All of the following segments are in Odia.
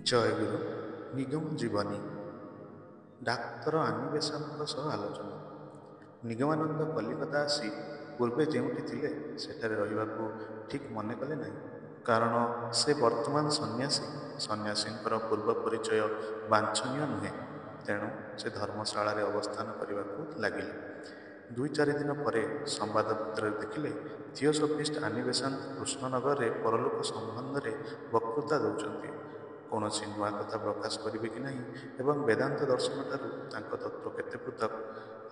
ଜୟଗୁରୁ ନିଗମ ଜୀବନୀ ଡାକ୍ତର ଆନି ବେସାନ୍ତଙ୍କ ସହ ଆଲୋଚନା। ନିଗମାନନ୍ଦ କଲିକତା ଆସି ପୂର୍ବେ ଯେଉଁଠି ଥିଲେ ସେଠାରେ ରହିବାକୁ ଠିକ୍ ମନେ କଲେ ନାହିଁ। କାରଣ ସେ ବର୍ତ୍ତମାନ ସନ୍ନ୍ୟାସୀ। ସନ୍ନ୍ୟାସୀଙ୍କର ପୂର୍ବ ପରିଚୟ ବାଞ୍ଛନୀୟ ନୁହେଁ। ତେଣୁ ସେ ଧର୍ମଶାଳାରେ ଅବସ୍ଥାନ କରିବାକୁ ଲାଗିଲେ। 2-4 ଦିନ ପରେ ସମ୍ବାଦପତ୍ରରେ ଦେଖିଲେ ଥିଓସୋଫିଷ୍ଟ ଆନି ବେସାନ୍ତ କୃଷ୍ଣନଗରରେ ପରଲୋକ ସମ୍ବନ୍ଧରେ ବକ୍ତୃତା ଦେଉଛନ୍ତି। କୌଣସି ନୂଆ କଥା ପ୍ରକାଶ କରିବେ କି ନାହିଁ ଏବଂ ବେଦାନ୍ତ ଦର୍ଶନଠାରୁ ତାଙ୍କ ତତ୍ତ୍ୱ କେତେ ପୃଥକ୍,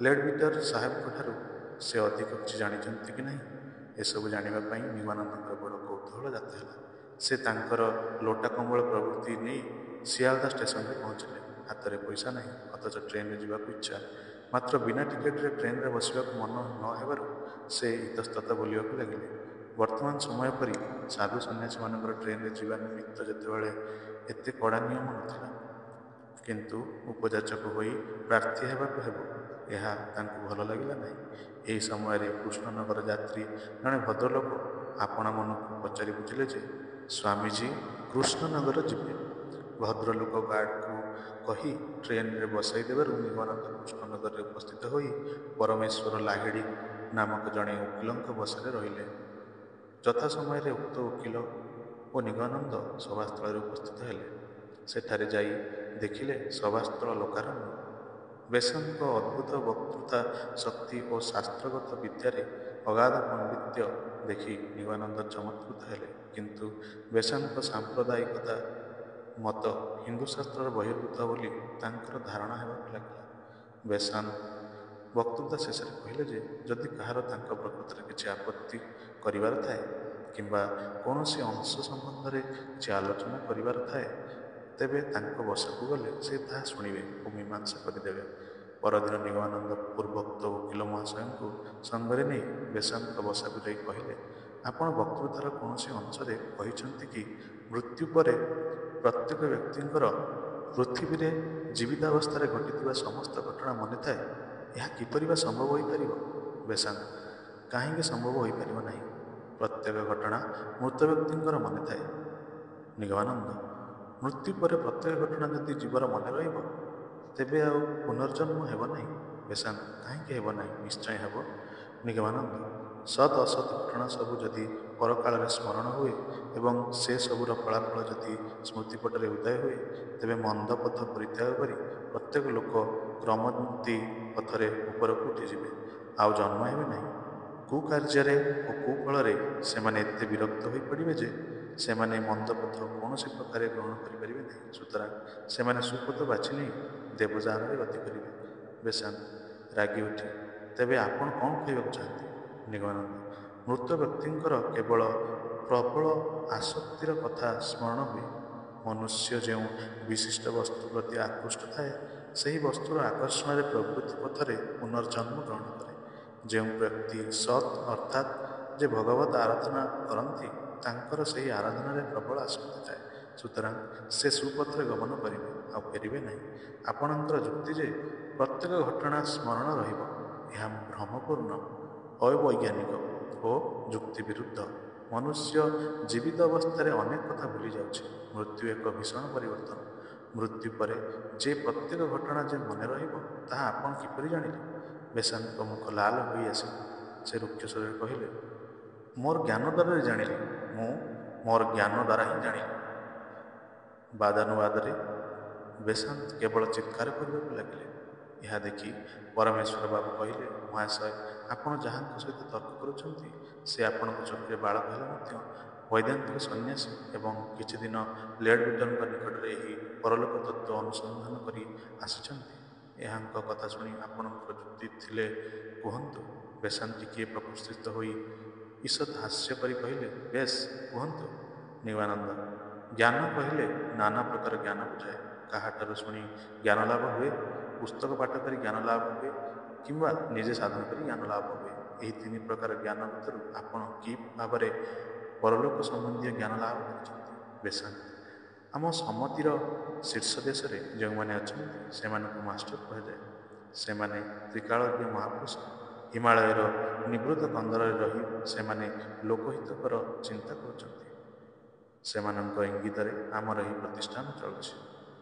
ଲେଡ୍ବିଟର ସାହେବଙ୍କଠାରୁ ସେ ଅଧିକ କିଛି ଜାଣିଛନ୍ତି କି ନାହିଁ, ଏସବୁ ଜାଣିବା ପାଇଁ ନିଗମାନନ୍ଦଙ୍କର ବଡ଼ କୌତୂହଳ ଜାତ ହେଲା। ସେ ତାଙ୍କର ଲୋଟା କମ୍ବଳ ପ୍ରଭୃତି ନେଇ ଶିଆଲଦା ଷ୍ଟେସନରେ ପହଞ୍ଚିଲେ। ହାତରେ ପଇସା ନାହିଁ, ଅଥଚ ଟ୍ରେନରେ ଯିବାକୁ ଇଚ୍ଛା। ମାତ୍ର ବିନା ଟିକେଟରେ ଟ୍ରେନରେ ବସିବାକୁ ମନ ନ ହେବାରୁ ସେ ଇତସ୍ତତଃ ବୋଲିବାକୁ ଲାଗିଲେ। ବର୍ତ୍ତମାନ ସମୟ ପରି ସାଧୁ ସନ୍ନ୍ୟାସୀମାନଙ୍କର ଟ୍ରେନରେ ଯିବା ନିମିତ୍ତ ଯେତେବେଳେ ଏତେ କଡ଼ା ନିୟମ ନଥିଲା, କିନ୍ତୁ ଉପଯାଚକ ହୋଇ ପ୍ରାର୍ଥୀ ହେବାକୁ ହେବ, ଏହା ତାଙ୍କୁ ଭଲ ଲାଗିଲା ନାହିଁ। ଏହି ସମୟରେ କୃଷ୍ଣନଗର ଯାତ୍ରୀ ଜଣେ ଭଦ୍ରଲୋକ ଆପଣା ମନକୁ ପଚାରି ବୁଝିଲେ ଯେ ସ୍ୱାମୀଜୀ କୃଷ୍ଣନଗର ଯିବେ। ଭଦ୍ରଲୋକ ଗାର୍ଡକୁ କହି ଟ୍ରେନରେ ବସାଇ ଦେବାରୁ ନିଗମାନନ୍ଦ କୃଷ୍ଣନଗରରେ ଉପସ୍ଥିତ ହୋଇ ପରମେଶ୍ୱର ଲାହିଡ଼ି ନାମକ ଜଣେ ଓକିଲଙ୍କ ବସାରେ ରହିଲେ। ଯଥା ସମୟରେ ଉକ୍ତ ଓକିଲ ଓ ନିଗମାନନ୍ଦ ସଭାସ୍ଥଳରେ ଉପସ୍ଥିତ ହେଲେ। ସେଠାରେ ଯାଇ ଦେଖିଲେ ସଭାସ୍ଥଳ ଲୋକାରଣ୍ୟ। ବେସାନ୍ତଙ୍କ ଅଦ୍ଭୁତ ବକ୍ତୃତା ଶକ୍ତି ଓ ଶାସ୍ତ୍ରଗତ ବିଦ୍ୟାରେ ଅଗାଧ ପାଣ୍ଡିତ୍ୟ ଦେଖି ନିଗମାନନ୍ଦ ଚମତ୍କୃତ ହେଲେ। କିନ୍ତୁ ବେସାନ୍ତଙ୍କ ସାମ୍ପ୍ରଦାୟିକତା ମତ ହିନ୍ଦୁଶାସ୍ତ୍ରର ବହିର୍ଭୂତ ବୋଲି ତାଙ୍କର ଧାରଣା ହେବାକୁ ଲାଗିଲା। ବେସାନ୍ତ ବକ୍ତୃତା ଶେଷରେ କହିଲେ ଯେ ଯଦି କାହାର ତାଙ୍କ ପ୍ରକୃତିରେ କିଛି ଆପତ୍ତି କରିବାର ଥାଏ କିମ୍ବା କୌଣସି ଅଂଶ ସମ୍ବନ୍ଧରେ କିଛି ଆଲୋଚନା କରିବାର ଥାଏ, ତେବେ ତାଙ୍କ ବସାକୁ ଗଲେ ସେ ତାହା ଶୁଣିବେ ଓ ମୀମାଂସା କରିଦେବେ। ପରଦିନ ନିଗମାନନ୍ଦ ପୂର୍ବୋକ୍ତ ଓକିଲ ମହାଶୟଙ୍କୁ ସଙ୍ଗରେ ନେଇ ବେସାନ୍ତଙ୍କ ବସାକୁ ଯାଇ କହିଲେ, ଆପଣ ବକ୍ତୃତାର କୌଣସି ଅଂଶରେ କହିଛନ୍ତି କି ମୃତ୍ୟୁ ପରେ ପ୍ରତ୍ୟେକ ବ୍ୟକ୍ତିଙ୍କର ପୃଥିବୀରେ ଜୀବିତାବସ୍ଥାରେ ଘଟିଥିବା ସମସ୍ତ ଘଟଣା ମନେଥାଏ। ଏହା କିପରି ବା ସମ୍ଭବ ହୋଇପାରିବ? ବେସାନ୍ତ: କାହିଁକି ସମ୍ଭବ ହୋଇପାରିବ ନାହିଁ? ପ୍ରତ୍ୟେକ ଘଟଣା ମୃତ ବ୍ୟକ୍ତିଙ୍କର ମନେଥାଏ। ନିଗମାନନ୍ଦ: ମୃତ୍ୟୁ ପରେ ପ୍ରତ୍ୟେକ ଘଟଣା ଯଦି ଜୀବର ମନେ ରହିବ, ତେବେ ଆଉ ପୁନର୍ଜନ୍ମ ହେବ ନାହିଁ। ବେସାନ୍ତ: କାହିଁକି ହେବ ନାହିଁ? ନିଶ୍ଚୟ ହେବ। ନିଗମାନନ୍ଦ: ସତ୍ ଅସତ୍ ଘଟଣା ସବୁ ଯଦି ପରକାଳରେ ସ୍ମରଣ ହୁଏ ଏବଂ ସେ ସବୁର ଫଳାଫଳ ଯଦି ସ୍ମୃତିପଟରେ ଉଦୟ ହୁଏ, ତେବେ ମନ୍ଦ ପଥ ପରିତ୍ୟାଗ କରି ପ୍ରତ୍ୟେକ ଲୋକ କ୍ରମୋନ୍ନତି ପଥରେ ଉପରକୁ ଉଠିଯିବେ, ଆଉ ଜନ୍ମ ହେବେ ନାହିଁ। କୁକାର୍ଯ୍ୟରେ ଓ କୁଫଳରେ ସେମାନେ ଏତେ ବିରକ୍ତ ହୋଇପଡ଼ିବେ ଯେ ସେମାନେ ମନ୍ଦ ପଥ କୌଣସି ପ୍ରକାରେ ଗ୍ରହଣ କରିପାରିବେ ନାହିଁ। ସୁତରାଂ ସେମାନେ ସୁପଥ ବାଛି ନେଇ ଦେବଯାନରେ ଗତି କରିବେ। ବେସାନ୍ତ ରାଗି ଉଠି: ତେବେ ଆପଣ କ'ଣ କହିବାକୁ ଚାହାନ୍ତି? ନିଗମାନନ୍ଦ: ମୃତ ବ୍ୟକ୍ତିଙ୍କର କେବଳ ପ୍ରବଳ ଆସକ୍ତିର କଥା ସ୍ମରଣ ହୁଏ। ମନୁଷ୍ୟ ଯେଉଁ ବିଶିଷ୍ଟ ବସ୍ତୁ ପ୍ରତି ଆକୃଷ୍ଟ ଥାଏ, ସେହି ବସ୍ତୁର ଆକର୍ଷଣରେ ପ୍ରବୃତ୍ତି ପଥରେ ପୁନର୍ଜନ୍ମ ଗ୍ରହଣ କରେ। ଯେଉଁ ବ୍ୟକ୍ତି ସତ୍ ଅର୍ଥାତ୍ ଯେ ଭଗବତ୍ ଆରାଧନା କରନ୍ତି, ତାଙ୍କର ସେହି ଆରାଧନାରେ ପ୍ରବଳ ଆସକ୍ତି ଥାଏ। ସୁତରାଂ ସେ ସୁପଥରେ ଗମନ କରିବେ, ଆଉ ଫେରିବେ ନାହିଁ। ଆପଣଙ୍କର ଯୁକ୍ତି ଯେ ପ୍ରତ୍ୟେକ ଘଟଣା ସ୍ମରଣ ରହିବ, ଏହା ଭ୍ରମପୂର୍ଣ୍ଣ, ଅବୈଜ୍ଞାନିକ ଓ ଯୁକ୍ତିବିରୁଦ୍ଧ। ମନୁଷ୍ୟ ଜୀବିତ ଅବସ୍ଥାରେ ଅନେକ କଥା ଭୁଲି ଯାଉଛି। ମୃତ୍ୟୁ ଏକ ଭୀଷଣ ପରିବର୍ତ୍ତନ। ମୃତ୍ୟୁ ପରେ ଯେ ପ୍ରତ୍ୟେକ ଘଟଣା ଯେ ମନେ ରହିବ, ତାହା ଆପଣ କିପରି ଜାଣିଲେ? ବେସାନ୍ତଙ୍କ ମୁଖ ଲାଲ ହୋଇ ଆସିଲା। ସେ ରୁକ୍ଷ ସ୍ୱରରେ କହିଲେ, ମୋର ଜ୍ଞାନ ଦ୍ୱାରାରେ ଜାଣିଲି। ମୁଁ ମୋର ଜ୍ଞାନ ଦ୍ୱାରା ହିଁ ଜାଣିଲି। ବାଦାନୁବାଦରେ ବେସାନ୍ତ କେବଳ ଚିତ୍କାର କରିବାକୁ ଲାଗିଲେ। ଏହା ଦେଖି ପରମେଶ୍ୱର ବାବୁ କହିଲେ, ମହାଶୟ, ଆପଣ ଯାହାଙ୍କ ସହିତ ତର୍କ କରୁଛନ୍ତି, ସେ ଆପଣଙ୍କ ଚକ୍ଷୁରେ ବାଳକ ହେଲେ ମଧ୍ୟ ବୈଦାନ୍ତିକ ସନ୍ନ୍ୟାସୀ ଏବଂ କିଛିଦିନ ଲେଡ୍ବିଟରଙ୍କ ନିକଟରେ ଏହି ପରଲୋକ ତତ୍ତ୍ୱ ଅନୁସନ୍ଧାନ କରି ଆସିଛନ୍ତି। ଏହାଙ୍କ କଥା ଶୁଣି ଆପଣଙ୍କର ଯୁକ୍ତି ଥିଲେ କୁହନ୍ତୁ। ବେସାନ୍ତ ଟିକିଏ ପ୍ରକୃତିସ୍ଥ ହୋଇ ଈଷତ୍ ହାସ୍ୟ କରି କହିଲେ, ବେଶ୍, କୁହନ୍ତୁ। ନିଗମାନନ୍ଦ: ଜ୍ଞାନ କହିଲେ ନାନା ପ୍ରକାର ଜ୍ଞାନ ବୁଝାଏ। କାହାଠାରୁ ଶୁଣି ଜ୍ଞାନ ଲାଭ ହୁଏ, ପୁସ୍ତକ ପାଠ କରି ଜ୍ଞାନ ଲାଭ ହୁଏ କିମ୍ବା ନିଜେ ସାଧନ କରି ଜ୍ଞାନ ଲାଭ ହୁଏ। ଏହି 3 ପ୍ରକାର ଜ୍ଞାନ ଭିତରୁ ଆପଣ କି ଭାବରେ ପରଲୋକ ସମ୍ବନ୍ଧୀୟ ଜ୍ଞାନ ଲାଭ କରିଛନ୍ତି? ବେସାନ୍ତ: ଆମ ସମତିର ଶୀର୍ଷ ଦେଶରେ ଯେଉଁମାନେ ଅଛନ୍ତି, ସେମାନଙ୍କୁ ମାଷ୍ଟର କୁହାଯାଏ। ସେମାନେ ତ୍ରିକାଳଜ୍ଞ ମହାପୁରୁଷ। ହିମାଳୟର ନିଭୃତ କନ୍ଦରରେ ରହି ସେମାନେ ଲୋକହିତକର ଚିନ୍ତା କରୁଛନ୍ତି। ସେମାନଙ୍କ ଇଙ୍ଗିତରେ ଆମର ଏହି ପ୍ରତିଷ୍ଠାନ ଚଳୁଛି।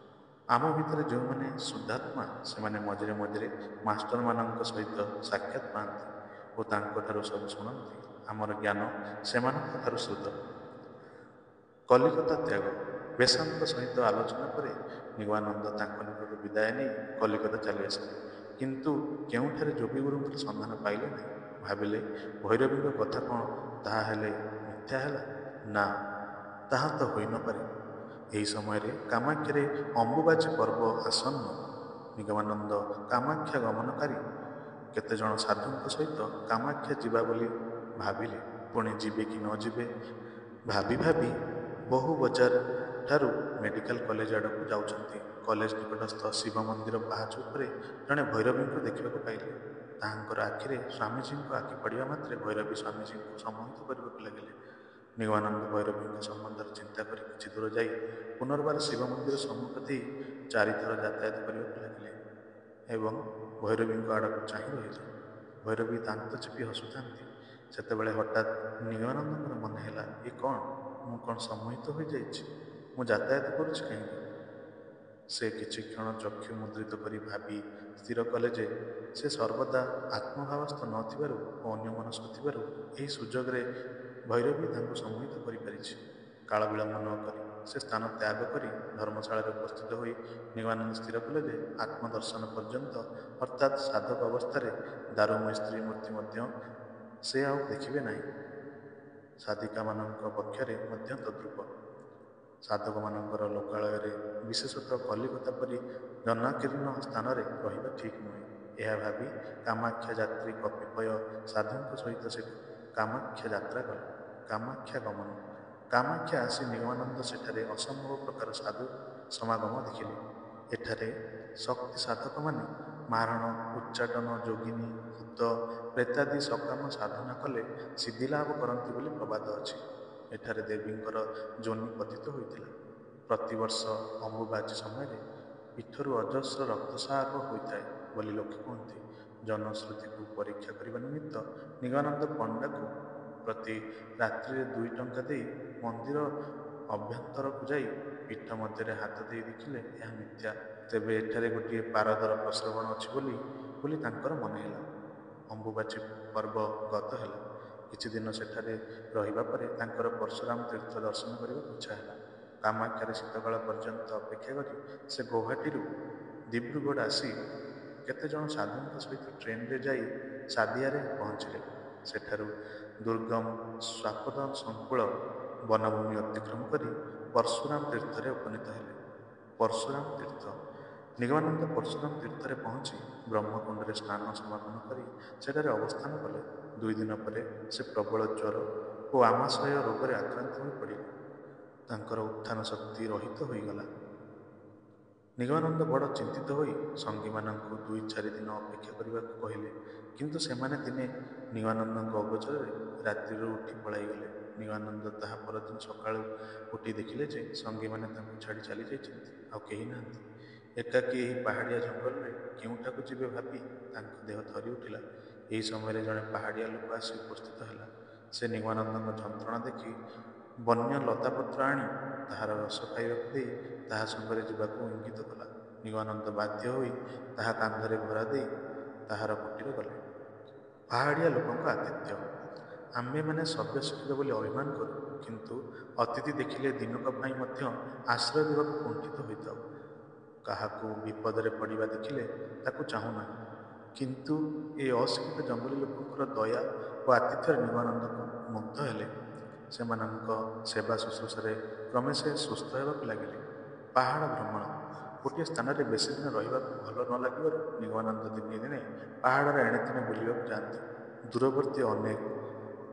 ଆମ ଭିତରେ ଯେଉଁମାନେ ଶୁଦ୍ଧାତ୍ମା, ସେମାନେ ମଝିରେ ମଝିରେ ମାଷ୍ଟରମାନଙ୍କ ସହିତ ସାକ୍ଷାତ ପାଆନ୍ତି ଓ ତାଙ୍କଠାରୁ ସବୁ ଶୁଣନ୍ତି। ଆମର ଜ୍ଞାନ ସେମାନଙ୍କଠାରୁ ଶ୍ରୁତ। କଲିକତା ତ୍ୟାଗ। ବେଶାନ୍ତ ସହିତ ଆଲୋଚନା ପରେ ନିଗମାନନ୍ଦ ତାଙ୍କ ନିକଟରୁ ବିଦାୟ ନେଇ କଲିକତା ଚାଲି ଆସିଲେ। କିନ୍ତୁ କେଉଁଠାରେ ଯୋଗୀଗୁରୁଙ୍କର ସନ୍ଧାନ ପାଇଲେ ନାହିଁ। ଭାବିଲେ, ଭୈରବୀଙ୍କ କଥା କ'ଣ ତାହା ହେଲେ ମିଥ୍ୟା ହେଲା? ନା, ତାହା ତ ହୋଇନପାରେ। ଏହି ସମୟରେ କାମାକ୍ଷାରେ ଅମ୍ବୁବାଚୀ ପର୍ବ ଆସନ୍ନ। ନିଗମାନନ୍ଦ କାମାକ୍ଷା ଗମନକାରୀ କେତେଜଣ ସାଧୁଙ୍କ ସହିତ କାମାକ୍ଷା ଯିବା ବୋଲି ଭାବିଲେ। ପୁଣି ଯିବେ କି ନ ଯିବେ ଭାବି ଭାବି ବହୁ ବଜାର ଠାରୁ ମେଡ଼ିକାଲ କଲେଜ ଆଡ଼କୁ ଯାଉଛନ୍ତି। କଲେଜ ନିକଟସ୍ଥ ଶିବ ମନ୍ଦିର ପାହାଚ ଉପରେ ଜଣେ ଭୈରବୀଙ୍କୁ ଦେଖିବାକୁ ପାଇଲେ। ତାହାଙ୍କର ଆଖିରେ ସ୍ୱାମୀଜୀଙ୍କ ଆଖି ପଡ଼ିବା ମାତ୍ରେ ଭୈରବୀ ସ୍ୱାମୀଜୀଙ୍କୁ ସମ୍ମୋହିତ କରିବାକୁ ଲାଗିଲେ। ନିଗମାନନ୍ଦ ଭୈରବୀଙ୍କ ସମ୍ବନ୍ଧରେ ଚିନ୍ତା କରି କିଛି ଦୂର ଯାଇ ପୁନର୍ବାର ଶିବ ମନ୍ଦିର ସମ୍ମୁଖ ଦେଇ 4 ଥର ଯାତାୟାତ କରିବାକୁ ଲାଗିଲେ ଏବଂ ଭୈରବୀଙ୍କ ଆଡ଼କୁ ଚାହିଁ ରହିଲେ। ଭୈରବୀ ଦାନ୍ତ ଚିପି ହସୁଥାନ୍ତି। ସେତେବେଳେ ହଠାତ୍ ନିଗମାନନ୍ଦଙ୍କର ମନେ ହେଲା, ଏ କ'ଣ? ମୁଁ କ'ଣ ସମ୍ମୋହିତ ହୋଇଯାଇଛି? ମୁଁ ଯାତାୟାତ କରୁଛି କାହିଁକି? ସେ କିଛି କ୍ଷଣ ଚକ୍ଷୁ ମୁଦ୍ରିତ କରି ଭାବି ସ୍ଥିର କଲେ ଯେ ସେ ସର୍ବଦା ଆତ୍ମଭାବସ୍ଥ ନ ଥିବାରୁ ଓ ଅନ୍ୟମନସ୍କ ଥିବାରୁ ଏହି ସୁଯୋଗରେ ଭୈରବୀ ତାଙ୍କୁ ସମ୍ମୋହିତ କରିପାରିଛି। କାଳ ବିଳମ୍ବ ନ କରି ସେ ସ୍ଥାନ ତ୍ୟାଗ କରି ଧର୍ମଶାଳାରେ ଉପସ୍ଥିତ ହୋଇ ନିଗମାନନ୍ଦ ସ୍ଥିର କଲେ ଯେ ଆତ୍ମଦର୍ଶନ ପର୍ଯ୍ୟନ୍ତ, ଅର୍ଥାତ୍ ସାଧକ ଅବସ୍ଥାରେ ଦାରୁମୟୀ ସ୍ତ୍ରୀ ମୂର୍ତ୍ତି ମଧ୍ୟ ସେ ଆଉ ଦେଖିବେ ନାହିଁ। ସାଧିକାମାନଙ୍କ ପକ୍ଷରେ ମଧ୍ୟ ତଦ୍ରୂପ। ସାଧକମାନଙ୍କର ଲୋକାଳୟରେ, ବିଶେଷତଃ କଲିକତା ପରି ଜନାକୀର୍ଣ୍ଣ ସ୍ଥାନରେ ରହିବା ଠିକ୍ ନୁହେଁ। ଏହା ଭାବି କାମାକ୍ଷା ଯାତ୍ରୀ କତିପୟ ସାଧୁଙ୍କ ସହିତ ସେ କାମାକ୍ଷା ଯାତ୍ରା କଲେ। କାମାକ୍ଷା ଗମନ। କାମାକ୍ଷା ଆସି ନିଗମାନନ୍ଦ ସେଠାରେ ଅସମ୍ଭବ ପ୍ରକାର ସାଧୁ ସମାଗମ ଦେଖିଲେ। ଏଠାରେ ଶକ୍ତି ସାଧକମାନେ ମାରଣ, ଉଚ୍ଚାଟନ, ଯୋଗିନୀ, ଭୂତ, ପ୍ରେତାଦି ସକାମ ସାଧନା କଲେ ସିଦ୍ଧିଲାଭ କରନ୍ତି ବୋଲି ପ୍ରବାଦ ଅଛି। ଏଠାରେ ଦେବୀଙ୍କର ଯୋନି ପତିତ ହୋଇଥିଲା। ପ୍ରତିବର୍ଷ ଅମ୍ବୁବାଚୀ ସମୟରେ ପୀଠରୁ ଅଜସ୍ର ରକ୍ତସ୍ରାବ ହୋଇଥାଏ ବୋଲି ଲୋକେ କୁହନ୍ତି। ଜନଶ୍ରୁତିକୁ ପରୀକ୍ଷା କରିବା ନିମିତ୍ତ ନିଗମାନନ୍ଦ ପଣ୍ଡାକୁ ପ୍ରତି ରାତ୍ରିରେ 2 ଟଙ୍କା ଦେଇ ମନ୍ଦିର ଅଭ୍ୟନ୍ତରକୁ ଯାଇ ପୀଠ ମଧ୍ୟରେ ହାତ ଦେଇ ଦେଖିଲେ ଏହା ମିଥ୍ୟା। ତେବେ ଏଠାରେ ଗୋଟିଏ ପାରଦର ପ୍ରସ୍ରବଣ ଅଛି ବୋଲି ତାଙ୍କର ମନେ ହେଲା। ଅମ୍ବୁବାଚୀ ପର୍ବ ଗତ ହେଲା। କିଛି ଦିନ ସେଠାରେ ରହିବା ପରେ ତାଙ୍କର ପରଶୁରାମ ତୀର୍ଥ ଦର୍ଶନ କରିବାକୁ ଇଚ୍ଛା ହେଲା। କାମାକ୍ଷାରେ ଶୀତକାଳ ପର୍ଯ୍ୟନ୍ତ ଅପେକ୍ଷା କରି ସେ ଗୌହାଟୀରୁ ଦିବ୍ରୁଗଡ଼ ଆସି କେତେଜଣ ସାଧୁଙ୍କ ସହିତ ଟ୍ରେନରେ ଯାଇ ସାଦିଆରେ ପହଞ୍ଚିଲେ। ସେଠାରୁ ଦୁର୍ଗମ ସ୍ୱାପଦ ସଂକୁଳ ବନଭୂମି ଅତିକ୍ରମ କରି ପରଶୁରାମ ତୀର୍ଥରେ ଉପନୀତ ହେଲେ। ପରଶୁରାମ ତୀର୍ଥ। ନିଗମାନନ୍ଦ ପରଶୁରାମ ତୀର୍ଥରେ ପହଞ୍ଚି ବ୍ରହ୍ମକୁଣ୍ଡରେ ସ୍ନାନ ସମାପନ କରି ସେଠାରେ ଅବସ୍ଥାନ କଲେ। 2 ଦିନ ପରେ ସେ ପ୍ରବଳ ଜ୍ୱର ଓ ଆମାଶୟ ରୋଗରେ ଆକ୍ରାନ୍ତ ହୋଇ ପଡ଼ିଲେ। ତାଙ୍କର ଉତ୍ଥାନ ଶକ୍ତି ରହିତ ହୋଇଗଲା। ନିଗମାନନ୍ଦ ବଡ଼ ଚିନ୍ତିତ ହୋଇ ସଙ୍ଗୀମାନଙ୍କୁ 2-4 ଦିନ ଅପେକ୍ଷା କରିବାକୁ କହିଲେ। କିନ୍ତୁ ସେମାନେ ଦିନେ ନିଗମାନନ୍ଦଙ୍କ ଅଗୋଚରରେ ରାତ୍ରିରୁ ଉଠି ପଳାଇଗଲେ। ନିଗମାନନ୍ଦ ତାହା ପରଦିନ ସକାଳୁ ଉଠି ଦେଖିଲେ ଯେ ସଙ୍ଗୀମାନେ ତାଙ୍କୁ ଛାଡ଼ି ଚାଲି ଯାଇଛନ୍ତି। ଆଉ କେହି ନାହାନ୍ତି। ଏକାକୀ ଏହି ପାହାଡ଼ିଆ ଜଙ୍ଗଲରେ କେଉଁଠାକୁ ଯିବେ ଭାବି ତାଙ୍କ ଦେହ ଥରି ଉଠିଲା। ଏହି ସମୟରେ ଜଣେ ପାହାଡ଼ିଆ ଲୋକ ଆସି ଉପସ୍ଥିତ ହେଲା। ସେ ନିଗମାନନ୍ଦଙ୍କ ଯନ୍ତ୍ରଣା ଦେଖି ବନ୍ୟ ଲତାପତ୍ର ଆଣି ତାହାର ରସ ଖାଇବାକୁ ଦେଇ ତାହା ସଙ୍ଗରେ ଯିବାକୁ ଇଙ୍ଗିତ କଲା। ନିଗମାନନ୍ଦ ବାଧ୍ୟ ହୋଇ ତାହା କାନ୍ଧରେ ଭରା ଦେଇ ତାହାର କୁଟୀର ଗଲେ। ପାହାଡ଼ିଆ ଲୋକଙ୍କ ଆତିଥ୍ୟ। ଆମ୍ଭେମାନେ ସଭ୍ୟ ଶିକ୍ଷିତ ବୋଲି ଅଭିମାନ କରୁ, କିନ୍ତୁ ଅତିଥି ଦେଖିଲେ ଦିନକ ପାଇଁ ମଧ୍ୟ ଆଶ୍ରୟ ଦେବାକୁ କୁଣ୍ଠିତ ହୋଇଥାଉ। କାହାକୁ ବିପଦରେ ପଡ଼ିବା ଦେଖିଲେ ତାକୁ ଚାହୁଁନାହୁଁ। କିନ୍ତୁ ଏ ଅଶିକ୍ଷିତ ଜଙ୍ଗଲୀ ଲୋକଙ୍କର ଦୟା ଓ ଆତିଥ୍ୟରେ ନିଗମାନନ୍ଦ ମୁଗ୍ଧ ହେଲେ। ସେମାନଙ୍କ ସେବା ଶୁଶ୍ରୂଷାରେ କ୍ରମେ ସେ ସୁସ୍ଥ ହେବାକୁ ଲାଗିଲେ। ପାହାଡ଼ ଭ୍ରମଣ। ଗୋଟିଏ ସ୍ଥାନରେ ବେଶୀ ଦିନ ରହିବାକୁ ଭଲ ନ ଲାଗିବାରୁ ନିଗମାନନ୍ଦ ଦିନେ ଦିନେ ପାହାଡ଼ର ଏଣେତେଣେ ବୁଲିବାକୁ ଯାଆନ୍ତି। ଦୂରବର୍ତ୍ତୀ ଅନେକ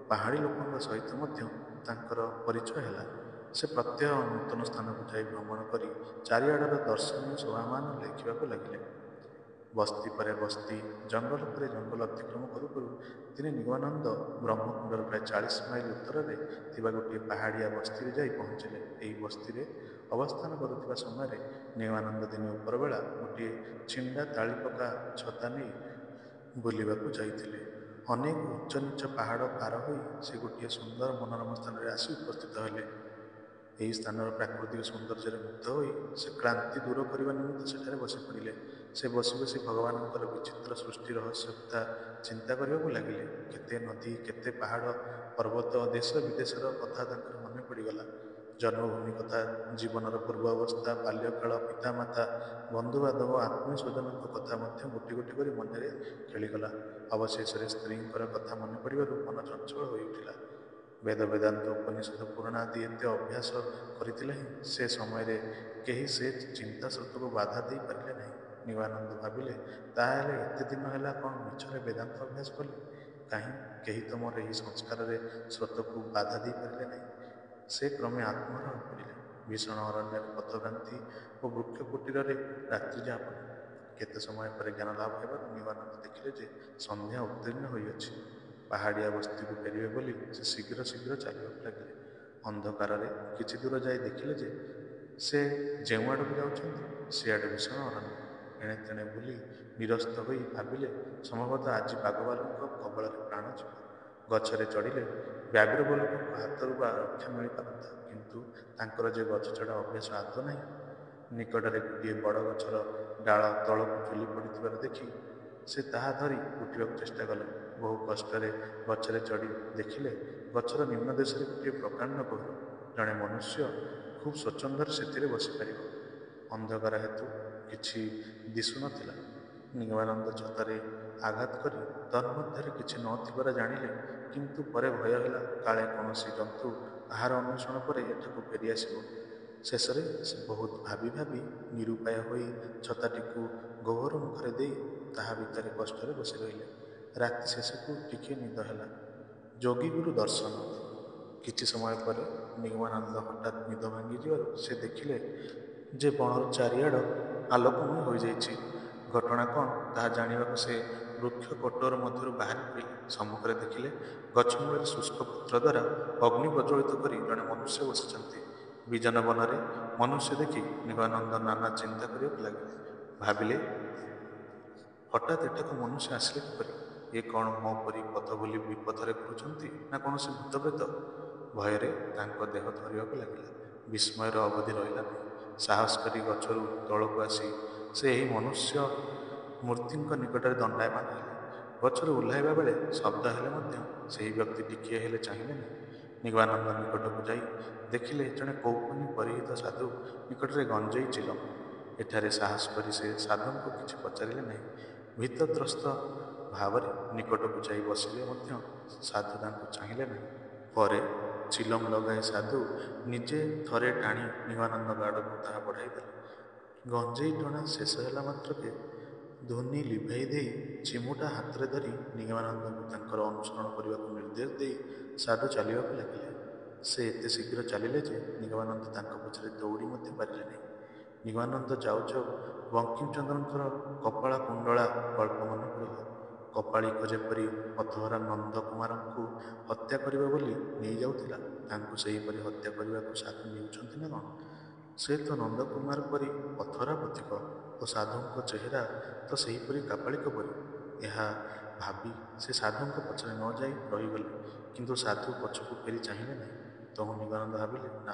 ପାହାଡ଼ୀ ଲୋକଙ୍କ ସହିତ ମଧ୍ୟ ତାଙ୍କର ପରିଚୟ ହେଲା। ସେ ପ୍ରତ୍ୟହ ନୂତନ ସ୍ଥାନକୁ ଯାଇ ଭ୍ରମଣ କରି ଚାରିଆଡ଼ର ଦର୍ଶନୀୟ ଶୋଭାମାନ ଲେଖିବାକୁ ଲାଗିଲେ। ବସ୍ତି ପରେ ବସ୍ତି, ଜଙ୍ଗଲ ପରେ ଜଙ୍ଗଲ ଅତିକ୍ରମ କରୁ କରୁ ଦିନେ ନିଗମାନନ୍ଦ ବ୍ରହ୍ମକୁଣ୍ଡର ପ୍ରାୟ 40 ମାଇଲ ଉତ୍ତରରେ ଥିବା ଗୋଟିଏ ପାହାଡ଼ିଆ ବସ୍ତିରେ ଯାଇ ପହଞ୍ଚିଲେ। ଏହି ବସ୍ତିରେ ଅବସ୍ଥାନ କରୁଥିବା ସମୟରେ ନିଗମାନନ୍ଦ ଦିନେ ଉପରବେଳା ଗୋଟିଏ ଛିଣ୍ଡା ତାଳିପକା ଛତା ନେଇ ବୁଲିବାକୁ ଯାଇଥିଲେ। ଅନେକ ଉଚ୍ଚ ନୀଚ ପାହାଡ଼ ପାର ହୋଇ ସେ ଗୋଟିଏ ସୁନ୍ଦର ମନୋରମ ସ୍ଥାନରେ ଆସି ଉପସ୍ଥିତ ହେଲେ। ଏହି ସ୍ଥାନର ପ୍ରାକୃତିକ ସୌନ୍ଦର୍ଯ୍ୟରେ ମୁଗ୍ଧ ହୋଇ ସେ କ୍ଳାନ୍ତି ଦୂର କରିବା ନିମିତ୍ତ ସେଠାରେ ବସି ପଡ଼ିଲେ। ସେ ବସି ବସି ଭଗବାନଙ୍କର ବିଚିତ୍ର ସୃଷ୍ଟି ରହସ୍ୟ କଥା ଚିନ୍ତା କରିବାକୁ ଲାଗିଲେ। କେତେ ନଦୀ, କେତେ ପାହାଡ଼, ପର୍ବତ, ଦେଶ ବିଦେଶର କଥା ତାଙ୍କର ମନେ ପଡ଼ିଗଲା। ଜନ୍ମଭୂମି କଥା, ଜୀବନର ପୂର୍ବ ଅବସ୍ଥା, ବାଲ୍ୟକାଳ, ପିତାମାତା, ବନ୍ଧୁବାନ୍ଧବ, ଆତ୍ମୀୟ ସ୍ୱଜନଙ୍କ କଥା ମଧ୍ୟ ଗୋଟି ଗୋଟି କରି ମନରେ ଖେଳିଗଲା। ଅବଶେଷରେ ସ୍ତ୍ରୀଙ୍କର କଥା ମନେ ପଡ଼ିବାରୁ ମନ ଚଞ୍ଚଳ ହୋଇଉଠିଲା। ବେଦ, ବେଦାନ୍ତ, ଉପନିଷଦ, ପୁରାଣ ଆଦି ଏତେ ଅଭ୍ୟାସ କରିଥିଲେ ହେଁ ସେ ସମୟରେ କେହି ସେ ଚିନ୍ତା ସ୍ରୋତକୁ ବାଧା ଦେଇପାରିଲେ ନାହିଁ। ନିଗମାନନ୍ଦ ଭାବିଲେ, ତାହାହେଲେ ଏତେ ଦିନ ହେଲା କ'ଣ ମିଛରେ ବେଦାନ୍ତ ଅଭ୍ୟାସ କଲି? କାହିଁ କେହି ତ ମୋର ଏହି ସଂସ୍କାରରେ ସ୍ରୋତକୁ ବାଧା ଦେଇପାରିଲେ ନାହିଁ। ସେ କ୍ରମେ ଆତ୍ମହରା ହୋଇପଡ଼ିଲେ। ଭୀଷଣ ଅରଣ୍ୟରେ ପଥଭ୍ରାନ୍ତି ଓ ବୃକ୍ଷ କୁଟୀରରେ ରାତ୍ରି ଯାପନ। କେତେ ସମୟ ପରେ ଜ୍ଞାନ ଲାଭ ହେବାରୁ ନିଗମାନନ୍ଦ ଦେଖିଲେ ଯେ ସନ୍ଧ୍ୟା ଉତ୍ତୀର୍ଣ୍ଣ ହୋଇଅଛି। ପାହାଡ଼ିଆ ବସ୍ତିକୁ ଫେରିବେ ବୋଲି ସେ ଶୀଘ୍ର ଶୀଘ୍ର ଚାଲିବାକୁ ଲାଗିଲେ। ଅନ୍ଧକାରରେ କିଛି ଦୂର ଯାଇ ଦେଖିଲେ ଯେ ସେ ଯେଉଁ ଆଡ଼କୁ ଯାଉଛନ୍ତି ସେଆଡ଼େ ଭୀଷଣ ଅରଣ୍ୟ। ଏଣେ ତେଣେ ବୁଲି ନିରସ୍ତ ହୋଇ ଭାବିଲେ, ସମ୍ଭବତଃ ଆଜି ବାଘଭାଲୁଙ୍କ କବଳରେ ପ୍ରାଣ ଯିବ। ଗଛରେ ଚଢ଼ିଲେ ବ୍ୟାଘ୍ରଭାଲୁଙ୍କ ହାତରୁ ବା ରକ୍ଷା ମିଳିପାରନ୍ତା, କିନ୍ତୁ ତାଙ୍କର ଯେ ଗଛ ଚଢ଼ା ଅଭ୍ୟାସ ଆଦୌ ନାହିଁ। ନିକଟରେ ଗୋଟିଏ ବଡ଼ ଗଛର ଡାଳ ତଳକୁ ଝୁଲି ପଡ଼ିଥିବାର ଦେଖି ସେ ତାହା ଧରି ଉଠିବାକୁ ଚେଷ୍ଟା କଲେ। ବହୁ କଷ୍ଟରେ ଗଛରେ ଚଢ଼ି ଦେଖିଲେ ଗଛର ନିମ୍ନ ଦେଶରେ ଗୋଟିଏ ପ୍ରକାଣ୍ଡ ଗହ୍ୱର। ଜଣେ ମନୁଷ୍ୟ ଖୁବ୍ ସ୍ୱଚ୍ଛନ୍ଦରେ ସେଥିରେ ବସିପାରିବ। ଅନ୍ଧକାର ହେତୁ କିଛି ଦିଶୁନଥିଲା। ନିଗମାନନ୍ଦ ଛାତରେ ଆଘାତ କରି ତନ୍ମଧ୍ୟରେ କିଛି ନ ଥିବାର ଜାଣିଲେ, କିନ୍ତୁ ପରେ ଭୟ ହେଲା କାଳେ କୌଣସି ଜନ୍ତୁ ଆହାର ଅନ୍ୱେଷଣ ପରେ ଏଠାକୁ ଫେରିଆସିବ। ଶେଷରେ ସେ ବହୁତ ଭାବି ଭାବି ନିରୁପାୟ ହୋଇ ଛତାଟିକୁ ଗହ୍ୱର ମୁଖରେ ଦେଇ ତାହା ଭିତରେ କଷ୍ଟରେ ବସି ରହିଲେ। ରାତି ଶେଷକୁ ଟିକିଏ ନିଦ ହେଲା। ଯୋଗୀଗୁରୁ ଦର୍ଶନ। କିଛି ସମୟ ପରେ ନିଗମାନନ୍ଦ ହଠାତ୍ ନିଦ ଭାଙ୍ଗିଯିବାରୁ ସେ ଦେଖିଲେ ଯେ ବଣର ଚାରିଆଡ଼ ଆଲୋକମୟ ହୋଇଯାଇଛି। ଘଟଣା କ'ଣ ତାହା ଜାଣିବାକୁ ସେ ବୃକ୍ଷ କୋଟର ମଧ୍ୟରୁ ବାହାରି ପଡ଼ିଲେ। ସମ୍ମୁଖରେ ଦେଖିଲେ ଗଛ ମୂଳରେ ଶୁଷ୍କ ପତ୍ର ଦ୍ୱାରା ଅଗ୍ନି ପ୍ରଜ୍ୱଳିତ କରି ଜଣେ ମନୁଷ୍ୟ ବସିଛନ୍ତି। ବିଜନ ବନରେ ମନୁଷ୍ୟ ଦେଖି ନିଗମାନନ୍ଦ ନାନା ଚିନ୍ତା କରିବାକୁ ଲାଗିଲେ। ଭାବିଲେ, ହଠାତ୍ ଏଠାକୁ ମନୁଷ୍ୟ ଆସିଲେ କିପରି? ଏ କ'ଣ ମୋ ପରି ପଥ ଭୁଲି ବିପଥରେ ଘୁରୁଛନ୍ତି, ନା କୌଣସି ଭୂତପ୍ରେତ? ଭୟରେ ତାଙ୍କ ଦେହ ଥରିବାକୁ ଲାଗିଲା। ବିସ୍ମୟର ଅବଧି ରହିଲା ନାହିଁ। ସାହସ କରି ଗଛରୁ ତଳକୁ ଆସି ସେ ଏହି ମନୁଷ୍ୟ ମୂର୍ତ୍ତିଙ୍କ ନିକଟରେ ଦଣ୍ଡାୟମାନ ହେଲେ। ଗଛରୁ ଓହ୍ଲାଇବା ବେଳେ ଶବ୍ଦ ହେଲେ ମଧ୍ୟ ସେହି ବ୍ୟକ୍ତି ଟିକିଏ ହେଲେ ଚାହିଁଲେ ନାହିଁ। ନିଗମାନନ୍ଦ ନିକଟକୁ ଯାଇ ଦେଖିଲେ ଜଣେ କୌପୁନୀ ପରିହିତ ସାଧୁ ନିକଟରେ ଗଞ୍ଜେଇ ଚିଲମ। ଏଠାରେ ସାହସ କରି ସେ ସାଧୁଙ୍କୁ କିଛି ପଚାରିଲେ ନାହିଁ। ଭୀତତ୍ରସ୍ତ ଭାବରେ ନିକଟକୁ ଯାଇ ବସିଲେ ମଧ୍ୟ ସାଧୁ ତାଙ୍କୁ ଚାହିଁଲେ ନାହିଁ। ପରେ ଚିଲମ ଲଗାଇ ସାଧୁ ନିଜେ ଥରେ ଟାଣି ନିଗମାନନ୍ଦଙ୍କ ଆଡ଼କୁ ତାହା ବଢ଼ାଇ ଦେଲେ। ଗଞ୍ଜେଇ ଟଣା ଶେଷ ହେଲା ମାତ୍ରକେ ଧୂନି ଲିଭାଇ ଦେଇ ଚିମୁଟା ହାତରେ ଧରି ନିଗମାନନ୍ଦଙ୍କୁ ତାଙ୍କର ଅନୁସରଣ କରିବାକୁ ନିର୍ଦ୍ଦେଶ ଦେଇ ସାଧୁ ଚାଲିବାକୁ ଲାଗିଲେ। ସେ ଏତେ ଶୀଘ୍ର ଚାଲିଲେ ଯେ ନିଗମାନନ୍ଦ ତାଙ୍କ ପଛରେ ଦୌଡ଼ି ମଧ୍ୟ ପାରିଲେ ନାହିଁ। ନିଗମାନନ୍ଦ ଯାଉ ଯାଉ ବଙ୍କିମଚନ୍ଦ୍ରଙ୍କର କପାଳ କୁଣ୍ଡଳା ଗଳ୍ପ ମନେ ପଡ଼ିଲା। କପାଳିକ ଯେପରି ପଥହରା ନନ୍ଦକୁମାରଙ୍କୁ ହତ୍ୟା କରିବ ବୋଲି ନେଇଯାଉଥିଲା, ତାଙ୍କୁ ସେହିପରି ହତ୍ୟା କରିବାକୁ ସାଧୁ ନେଉଛନ୍ତି ନା କ'ଣ? ସେ ତ ନନ୍ଦକୁମାର ପରି ପଥହରା ପଥିକ ଓ ସାଧୁଙ୍କ ଚେହେରା ତ ସେହିପରି କାପାଳିକ ପରି। ଏହା ଭାବି ସେ ସାଧୁଙ୍କ ପଛରେ ନ ଯାଇ ରହିଗଲେ, କିନ୍ତୁ ସାଧୁ ପଛକୁ ଫେରି ଚାହିଁଲେ ନାହିଁ। ତହୁ ନିଗମାନନ୍ଦ ଭାବିଲେ, ନା,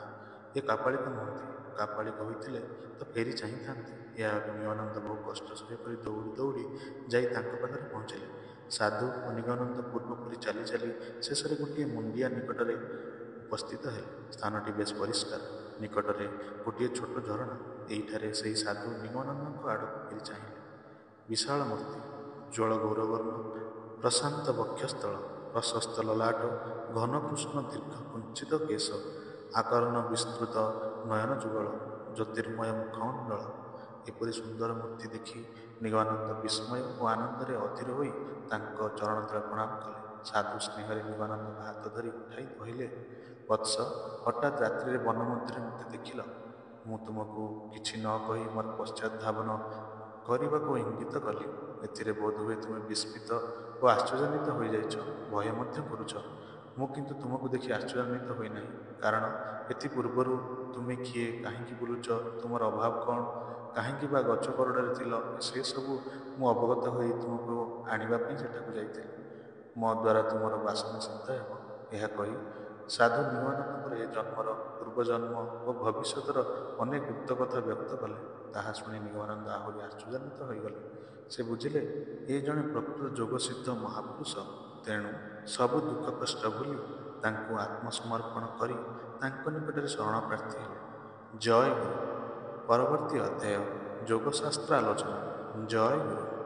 ଏ କାପାଳିକ ନୁହନ୍ତି। କାପାଳିକ ହୋଇଥିଲେ ତ ଫେରି ଚାହିଁଥାନ୍ତେ। ଏହା ଭାବି ନିଗମାନନ୍ଦ ବହୁ କଷ୍ଟ ସହ୍ୟ କରି ଦୌଡ଼ି ଦୌଡ଼ି ଯାଇ ତାଙ୍କ ପାଖରେ ପହଞ୍ଚିଲେ। ସାଧୁ ଓ ନିଗମାନନ୍ଦ ପୂର୍ବପରି ଚାଲି ଚାଲି ଶେଷରେ ଗୋଟିଏ ମୁଣ୍ଡିଆ ନିକଟରେ ଉପସ୍ଥିତ ହେଲେ। ସ୍ଥାନଟି ବେଶ୍ ପରିଷ୍କାର। ନିକଟରେ ଗୋଟିଏ ଛୋଟ ଝରଣା। ଏହିଠାରେ ସେହି ସାଧୁ ନିଗମାନନ୍ଦଙ୍କ ଆଡ଼କୁ ଫେରି ଚାହିଁଲେ। ବିଶାଳ ମୂର୍ତ୍ତି, ଉଜ୍ଜ୍ୱଳ ଗୌରବର୍ଣ୍ଣ, ପ୍ରଶାନ୍ତ ବକ୍ଷସ୍ଥଳ, ପ୍ରଶସ୍ତ ଲଲାଟ, ଘନ କୃଷ୍ଣ ଦୀର୍ଘ କୁଞ୍ଚିତ କେଶ, ଆକର୍ଣ୍ଣ ବିସ୍ତୃତ ନୟନ ଯୁଗଳ, ଜ୍ୟୋତିର୍ମୟ ମୁଖମଣ୍ଡଳ। ଏପରି ସୁନ୍ଦର ମୂର୍ତ୍ତି ଦେଖି ନିଗମାନନ୍ଦ ବିସ୍ମୟ ଓ ଆନନ୍ଦରେ ଅଧୀର ହୋଇ ତାଙ୍କ ଚରଣତଳେ ପ୍ରଣାମ କଲେ। ସାଧୁ ସ୍ନେହରେ ନିଗମାନନ୍ଦଙ୍କ ହାତ ଧରି ଉଠାଇ କହିଲେ, ବତ୍ସ, ହଠାତ୍ ରାତ୍ରିରେ ବନ ମଧ୍ୟରେ ମୋତେ ଦେଖିଲ। ମୁଁ ତୁମକୁ କିଛି ନ କହି ମୋର ପଶ୍ଚାତ୍ ଧାବନ କରିବାକୁ ଇଙ୍ଗିତ କଲି। ଏଥିରେ ବୋଧହୁଏ ତୁମେ ବିସ୍ମିତ ଓ ଆଶ୍ଚର୍ଯ୍ୟାନ୍ୱିତ ହୋଇଯାଇଛ, ଭୟ ମଧ୍ୟ କରୁଛ। ମୁଁ କିନ୍ତୁ ତୁମକୁ ଦେଖି ଆଶ୍ଚର୍ଯ୍ୟାନ୍ୱିତ ହୋଇନାହିଁ, କାରଣ ଏଥିପୂର୍ବରୁ ତୁମେ କିଏ, କାହିଁକି ବୁଲୁଛ, ତୁମର ଅଭାବ କ'ଣ, କାହିଁକି ବା ଗଛ କୋରଡ଼ରେ ଥିଲ, ସେସବୁ ମୁଁ ଅବଗତ ହୋଇ ତୁମକୁ ଆଣିବା ପାଇଁ ସେଠାକୁ ଯାଇଥିଲି। ମୋ ଦ୍ୱାରା ତୁମର ବାସନା ସିଦ୍ଧ ହେବ। ଏହା କହି ସାଧୁ ନିଗମାନନ୍ଦଙ୍କର ଏ ଜନ୍ମର ପୂର୍ବଜନ୍ମ ଓ ଭବିଷ୍ୟତର ଅନେକ ଗୁପ୍ତ କଥା ବ୍ୟକ୍ତ କଲେ। ତାହା ଶୁଣି ନିଗମାନନ୍ଦ ଆହୁରି ଆଶ୍ଚର୍ଯ୍ୟାନ୍ୱିତ ହୋଇଗଲେ। ସେ ବୁଝିଲେ ଏ ଜଣେ ପ୍ରକୃତ ଯୋଗସିଦ୍ଧ ମହାପୁରୁଷ। ତେଣୁ ସବୁ ଦୁଃଖ କଷ୍ଟ ଭୁଲି ତାଙ୍କୁ ଆତ୍ମସମର୍ପଣ କରି ତାଙ୍କ ନିକଟରେ ଶରଣ ପ୍ରାର୍ଥୀ ହେଲେ। ଜୟ ଗୁରୁ। ପରବର୍ତ୍ତୀ ଅଧ୍ୟାୟ ଯୋଗଶାସ୍ତ୍ର ଆଲୋଚନା। ଜୟ ଗୁରୁ।